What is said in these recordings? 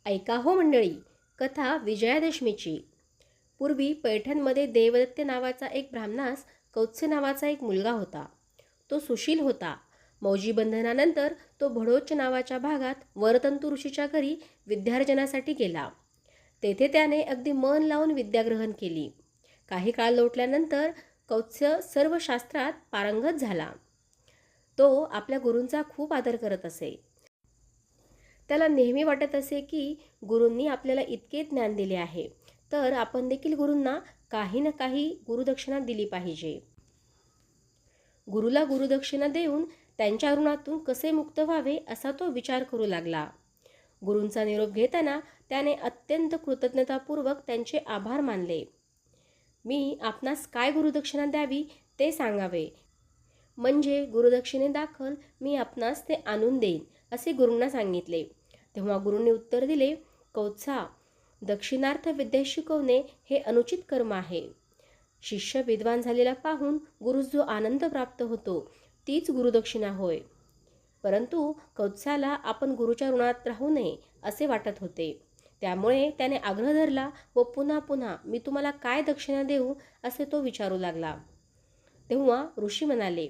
ऐका हो मंडळी, कथा विजयादशमीची. पूर्वी पैठणमध्ये देवदत्त नावाचा एक ब्राह्मणास कौत्स्य नावाचा एक मुलगा होता. तो सुशील होता. मौजी बंधनानंतर तो भडोच नावाच्या भागात वरतंतू ऋषीच्या घरी विद्यार्जनासाठी गेला. तेथे त्याने अगदी मन लावून विद्याग्रहण केली. काही काळ लोटल्यानंतर कौत्स्य सर्व शास्त्रात पारंगत झाला. तो आपल्या गुरूंचा खूप आदर करत असे. त्याला नेहमी वाटत असे की गुरूंनी आपल्याला इतके ज्ञान दिले आहे, तर आपण देखील गुरूंना काही ना काही गुरुदक्षिणा दिली पाहिजे. गुरुला गुरुदक्षिणा देऊन त्यांच्या ऋणातून कसे मुक्त व्हावे असा तो विचार करू लागला. गुरूंचा निरोप घेताना त्याने अत्यंत कृतज्ञतापूर्वक त्यांचे आभार मानले. मी आपणास काय गुरुदक्षिणा द्यावी ते सांगावे, म्हणजे गुरुदक्षिणेदाखल मी आपणास ते आणून देईन, असे गुरूंना सांगितले. तेव्हा गुरूंनी उत्तर दिले, कौत्सा, दक्षिणार्थ विद्या शिकवणे हे अनुचित कर्म आहे. शिष्य विद्वान झालेला पाहून गुरुस जो आनंद प्राप्त होतो तीच गुरुदक्षिणा होय. परंतु कौत्साला आपण गुरुच्या ऋणात राहू नये असे वाटत होते. त्यामुळे त्याने आग्रह धरला व पुन्हा पुन्हा मी तुम्हाला काय दक्षिणा देऊ असे तो विचारू लागला. तेव्हा ऋषी म्हणाले,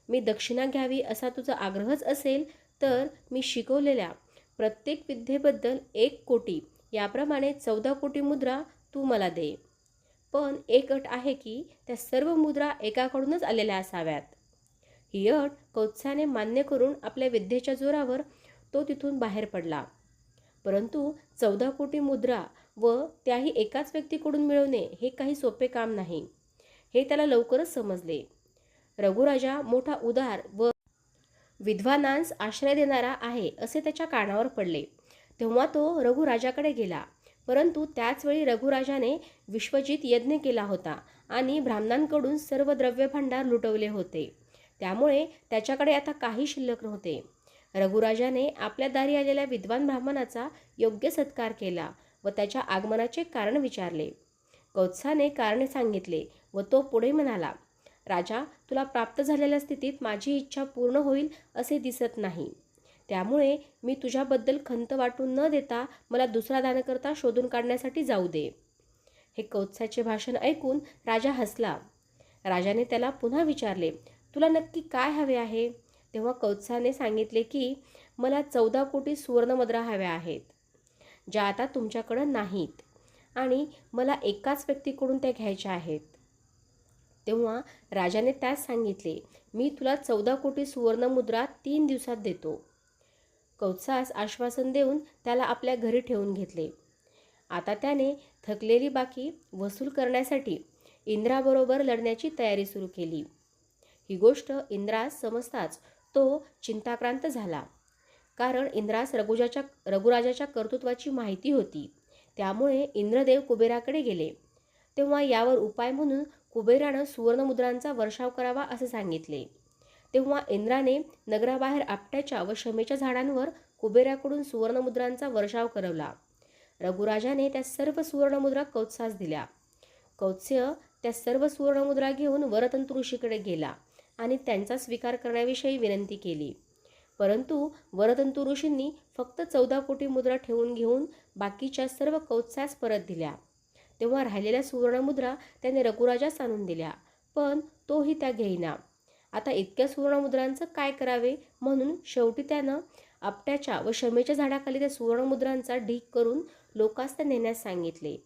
मी दक्षिणा घ्यावी असा तुझा आग्रहच असेल तर मी शिकवलेल्या प्रत्येक विद्येबद्दल 1 कोटी याप्रमाणे 14 कोटी मुद्रा तू मला दे. पण एक अट आहे की त्या सर्व मुद्रा एकाकडूनच आलेल्या असाव्यात. ही अट कौत्साने मान्य करून आपल्या विद्येच्या जोरावर तो तिथून बाहेर पडला. परंतु 14 कोटी मुद्रा व त्याही एकाच व्यक्तीकडून मिळवणे हे काही सोपे काम नाही, हे त्याला लवकरच समजले. रघुराजा मोठा उदार व विद्वानांस आश्रय देणारा आहे असे त्याच्या कानावर पडले. तेव्हा तो रघुराजाकडे गेला. परंतु त्याचवेळी रघुराजाने विश्वजित यज्ञ केला होता आणि ब्राह्मणांकडून सर्व द्रव्यभांडार लुटवले होते. त्यामुळे त्याच्याकडे आता काही शिल्लक नव्हते. रघुराजाने आपल्या दारी आलेल्या विद्वान ब्राह्मणाचा योग्य सत्कार केला व त्याच्या आगमनाचे कारण विचारले. कौत्साने कारणे सांगितले व तो पुढे म्हणाला, राजा, तुला प्राप्त झालेल्या स्थितीत माझी इच्छा पूर्ण होईल असे दिसत नाही. त्यामुळे मी तुझ्याबद्दल खंत वाटून न देता मला दुसरा दानकर्ता शोधून काढण्यासाठी जाऊ दे. हे कौत्साचे भाषण ऐकून राजा हसला. राजाने त्याला पुन्हा विचारले, तुला नक्की काय हवे आहे? तेव्हा कौत्साने सांगितले की मला 14 कोटी सुवर्णमुद्रा हव्या आहेत, ज्या आता तुमच्याकडे नाहीत, आणि मला एकाच व्यक्तीकडून त्या घ्यायच्या आहेत. तेव्हा राजाने त्यास सांगितले, मी तुला 14 कोटी सुवर्णमुद्रा 3 दिवसात देतो. कौत्सास आश्वासन देऊन त्याला आपल्या घरी ठेवून घेतले. आता त्याने थकलेली बाकी वसूल करण्यासाठी इंद्राबरोबर लढण्याची तयारी सुरू केली. ही गोष्ट इंद्रास समजताच तो चिंताक्रांत झाला, कारण इंद्रास रघुराजाच्या कर्तृत्वाची माहिती होती. त्यामुळे इंद्रदेव कुबेराकडे गेले. तेव्हा यावर उपाय म्हणून कुबेरानं सुवर्णमुद्रांचा वर्षाव करावा असे सांगितले. तेव्हा इंद्राने नगराबाहेर आपट्याच्या व शमीच्या झाडांवर कुबेराकडून सुवर्णमुद्रांचा वर्षाव करवला. रघुराजाने त्या सर्व सुवर्णमुद्रा कौत्सास दिल्या. कौत्स्य त्या सर्व सुवर्णमुद्रा घेऊन वरतंतु ऋषीकडे गेला आणि त्यांचा स्वीकार करण्याविषयी विनंती केली. परंतु वरतंतु ऋषींनी फक्त 14 कोटी मुद्रा ठेवून घेऊन बाकीच्या सर्व कौत्सास परत दिल्या. तेव्हा राहिलेल्या सुवर्णमुद्रा त्याने रघुराजास आणून दिल्या, पण तोही त्या घेईना. आता इतक्या सुवर्णमुद्रांचं काय करावे, म्हणून शेवटी त्यानं आपट्याच्या व शमीच्या झाडाखाली त्या सुवर्णमुद्रांचा ढीग करून लोकांस त्या नेण्यास सांगितले.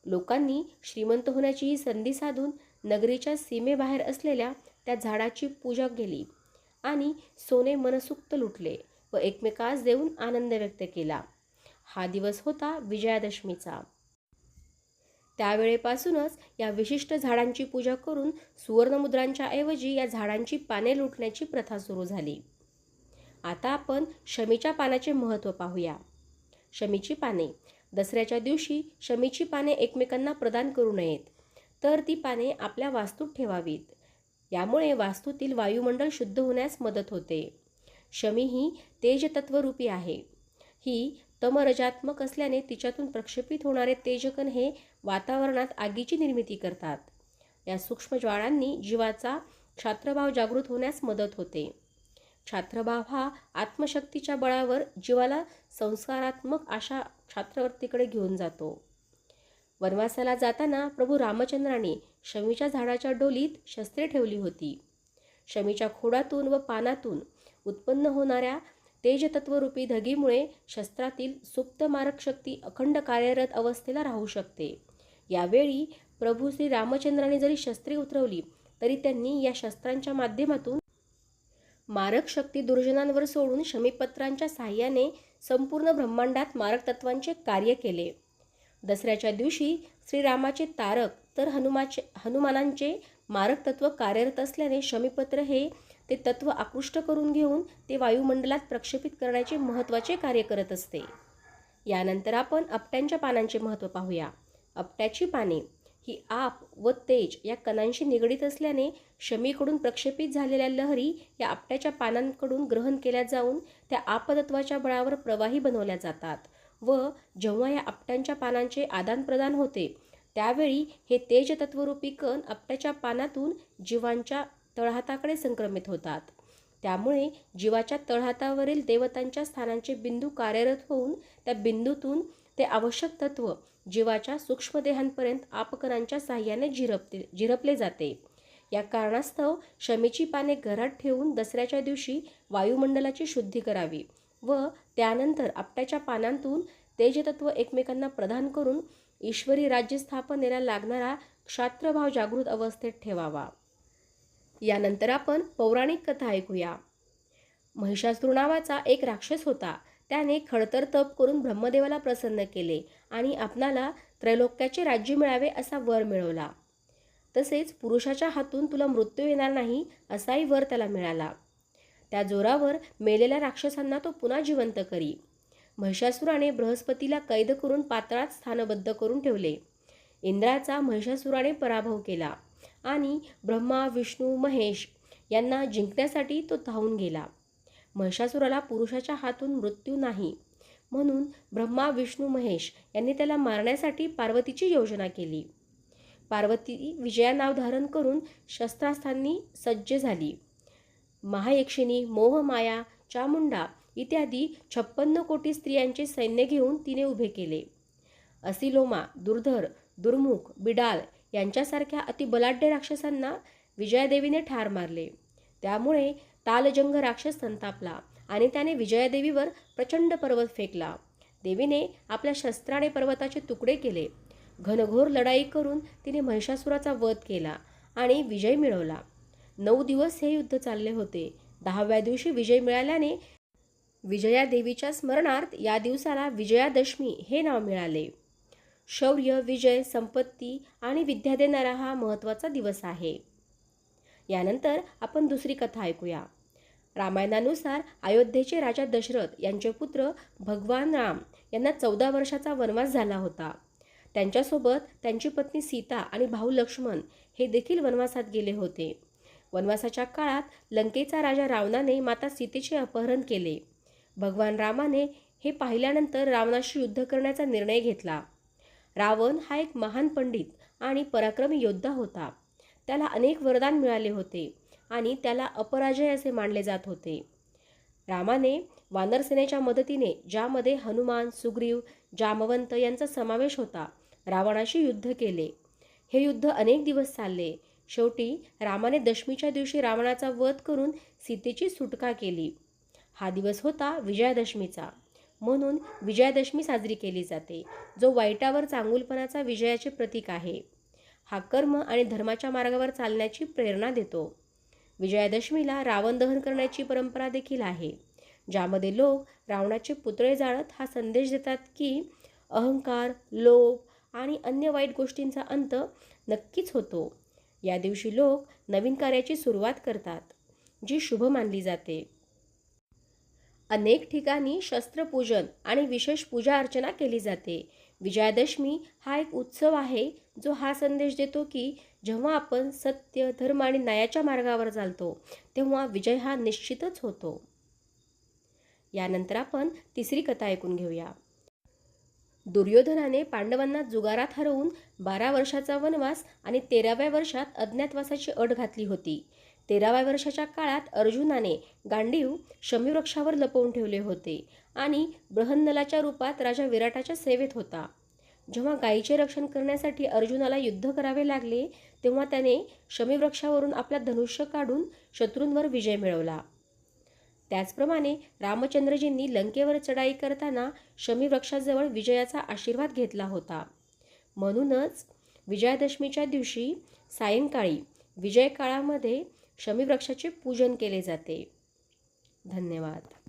लोकांनी श्रीमंत होण्याची ही संधी साधून नगरीच्या सीमेबाहेर असलेल्या त्या झाडाची पूजा केली आणि सोने मनसुक्त लुटले व एकमेकास देऊन आनंद व्यक्त केला. हा दिवस होता विजयादशमीचा. त्यावेळेपासूनच या विशिष्ट झाडांची पूजा करून सुवर्णमुद्रांच्या ऐवजी या झाडांची पाने लुटण्याची प्रथा सुरू झाली. आता आपण शमीच्या पानाचे महत्त्व पाहूया. शमीची पाने. दसऱ्याच्या दिवशी शमीची पाने एकमेकांना प्रदान करू नयेत, तर ती पाने आपल्या वास्तूत ठेवावीत. यामुळे वास्तूतील वायुमंडल शुद्ध होण्यास मदत होते. शमी ही तेजतत्वरूपी आहे. ही तमरजात्मक असल्याने तिच्यातून प्रक्षेपित होणारे तेजकण हे वातावरणात आगीची निर्मिती करतात. या सूक्ष्म ज्वाळांनी जीवाचा क्षात्रभाव जागृत होण्यास मदत होते. छात्रभाव हा आत्मशक्तीच्या बळावर जीवाला संस्कारात्मक अशा छात्रवृत्तीकडे घेऊन जातो. वनवासाला जाताना प्रभू रामचंद्रांनी शमीच्या झाडाच्या डोलीत शस्त्रे ठेवली होती. शमीच्या खोडातून व पानातून उत्पन्न होणाऱ्या तेजतत्वरूपी धगीमुळे शस्त्रातील सुप्त मारक शक्ती अखंड कार्यरत अवस्थेला राहू शकते. यावेळी प्रभू श्री रामचंद्रांनी जरी शस्त्रे उतरवली तरी त्यांनी या शस्त्रांच्या माध्यमातून मारक शक्ती दुर्जनांवर सोडून शमीपत्रांच्या साह्याने संपूर्ण ब्रह्मांडात मारक तत्वांचे कार्य केले. दसऱ्याच्या दिवशी श्रीरामाचे तारक तर हनुमानांचे मारक तत्व कार्यरत असल्याने शमीपत्र हे ते तत्व आकृष्ट करून घेऊन ते वायुमंडलात प्रक्षेपित करण्याचे महत्त्वाचे कार्य करत असते. यानंतर आपण आपट्यांच्या पानांचे महत्त्व पाहूया. आपट्याची पाने ही आप व तेज या कणांशी निगडीत असल्याने शमीकडून प्रक्षेपित झालेल्या लहरी या आपट्याच्या पानांकडून ग्रहण केल्या जाऊन त्या आपतत्वाच्या बळावर प्रवाही बनवल्या जातात व जेव्हा या आपट्यांच्या पानांचे आदानप्रदान होते त्यावेळी हे तेजतत्वरूपी कण आपट्याच्या पानातून जीवांच्या तळहाताकडे संक्रमित होतात. त्यामुळे जीवाच्या तळहातावरील देवतांच्या स्थानांचे बिंदू कार्यरत होऊन त्या बिंदूतून ते आवश्यक तत्व जीवाच्या सूक्ष्मदेहांपर्यंत आपकणांच्या साह्याने झिरपले जाते. या कारणास्तव शमीची पाने घरात ठेवून दसऱ्याच्या दिवशी वायुमंडलाची शुद्धी करावी व त्यानंतर आपट्याच्या पानांतून तेजतत्व एकमेकांना प्रदान करून ईश्वरी राज्य स्थापनेला लागणारा क्षात्रभाव जागृत अवस्थेत ठेवावा. यानंतर आपण पौराणिक कथा ऐकूया. महिषासुर नावाचा एक राक्षस होता. त्याने खडतर तप करून ब्रह्मदेवाला प्रसन्न केले आणि आपणाला त्रैलोक्याचे राज्य मिळावे असा वर मिळवला. तसेच पुरुषाच्या हातून तुला मृत्यू येणार नाही असाही वर त्याला मिळाला. त्या जोरावर मेलेल्या राक्षसांना तो पुन्हा जिवंत करी. महिषासुराने बृहस्पतीला कैद करून पाताळात स्थानबद्ध करून ठेवले. इंद्राचा महिषासुराने पराभव केला आणि ब्रह्मा विष्णू महेश यांना जिंकण्यासाठी तो धावून गेला. महिषासुराला पुरुषाच्या हातून मृत्यू नाही म्हणून ब्रह्मा विष्णू महेश यांनी त्याला मारण्यासाठी पार्वतीची योजना केली. पार्वती विजया नाव धारण करून शस्त्रास्त्रांनी सज्ज झाली. महायक्षिणी मोहमाया चामुंडा इत्यादी 56 कोटी स्त्रियांचे सैन्य घेऊन तिने उभे केले. असिलोमा दुर्धर दुर्मुख बिडाल यांच्यासारख्या अतिबलाढ्य राक्षसांना विजयादेवीने ठार मारले. त्यामुळे तालजंग राक्षस संतापला आणि त्याने विजयादेवीवर प्रचंड पर्वत फेकला. देवीने आपल्या शस्त्राने पर्वताचे तुकडे केले. घनघोर लढाई करून तिने महिषासुराचा वध केला आणि विजय मिळवला. 9 दिवस हे युद्ध चालले होते. 10व्या दिवशी विजय मिळाल्याने विजयादेवीच्या स्मरणार्थ या दिवसाला विजयादशमी हे नाव मिळाले. शौर्य, विजय, संपत्ती आणि विद्या देणारा हा महत्त्वाचा दिवस आहे. यानंतर आपण दुसरी कथा ऐकूया. रामायणानुसार अयोध्येचे राजा दशरथ यांचे पुत्र भगवान राम यांना 14 वर्षाचा वनवास झाला होता. त्यांच्यासोबत त्यांची पत्नी सीता आणि भाऊ लक्ष्मण हे देखील वनवासात गेले होते. वनवासाच्या काळात लंकेचा राजा रावणाने माता सीतेचे अपहरण केले. भगवान रामाने हे पाहिल्यानंतर रावणाशी युद्ध करण्याचा निर्णय घेतला. रावण हा एक महान पंडित आणि पराक्रमी योद्धा होता. त्याला अनेक वरदान मिळाले होते आणि त्याला अपराजय असे मानले जात होते. रामाने वानरसेनेच्या मदतीने, ज्यामध्ये हनुमान, सुग्रीव, जामवंत यांचा समावेश होता, रावणाशी युद्ध केले. हे युद्ध अनेक दिवस चालले. शेवटी रामाने दशमीच्या दिवशी रावणाचा वध करून सीतेची सुटका केली. हा दिवस होता विजयादशमीचा. म्हणून विजयादशमी साजरी केली जाते, जो वाईटावर चांगुलपणाचा विजयाचे प्रतीक आहे. हा कर्म आणि धर्माच्या मार्गावर चालण्याची प्रेरणा देतो. विजयादशमीला रावण दहन करण्याची परंपरा देखील आहे, ज्यामध्ये लोक रावणाचे पुतळे जाळत हा संदेश देतात की अहंकार, लोभ आणि अन्य वाईट गोष्टींचा अंत नक्कीच होतो. या दिवशी लोक नवीन कार्याची सुरुवात करतात, जी शुभ मानली जाते. अनेक ठिकाणी शस्त्रपूजन आणि विशेष पूजा अर्चना केली जाते. विजयादशमी हा एक उत्सव आहे, जो हा संदेश देतो की जेव्हा आपण सत्य, धर्म आणि न्यायाच्या मार्गावर चालतो तेव्हा विजय हा निश्चितच होतो. यानंतर आपण तिसरी कथा ऐकून घेऊया. दुर्योधनाने पांडवांना जुगारात हरवून 12 वर्षाचा वनवास आणि 13व्या वर्षात अज्ञातवासाची अट घातली होती. 13व्या वर्षाच्या काळात अर्जुनाने गांडीव शमीवृक्षावर लपवून ठेवले होते आणि बृहन्नलाच्या रूपात राजा विराटाच्या सेवेत होता. जेव्हा गायीचे रक्षण करण्यासाठी अर्जुनाला युद्ध करावे लागले तेव्हा त्याने शमीवृक्षावरून आपला धनुष्य काढून शत्रूंवर विजय मिळवला. त्याचप्रमाणे रामचंद्रजींनी लंकेवर चढाई करताना शमीवृक्षाजवळ विजयाचा आशीर्वाद घेतला होता. म्हणूनच विजयादशमीच्या दिवशी सायंकाळी विजय काळामध्ये शमीवृक्षाचे पूजन केले जाते. धन्यवाद.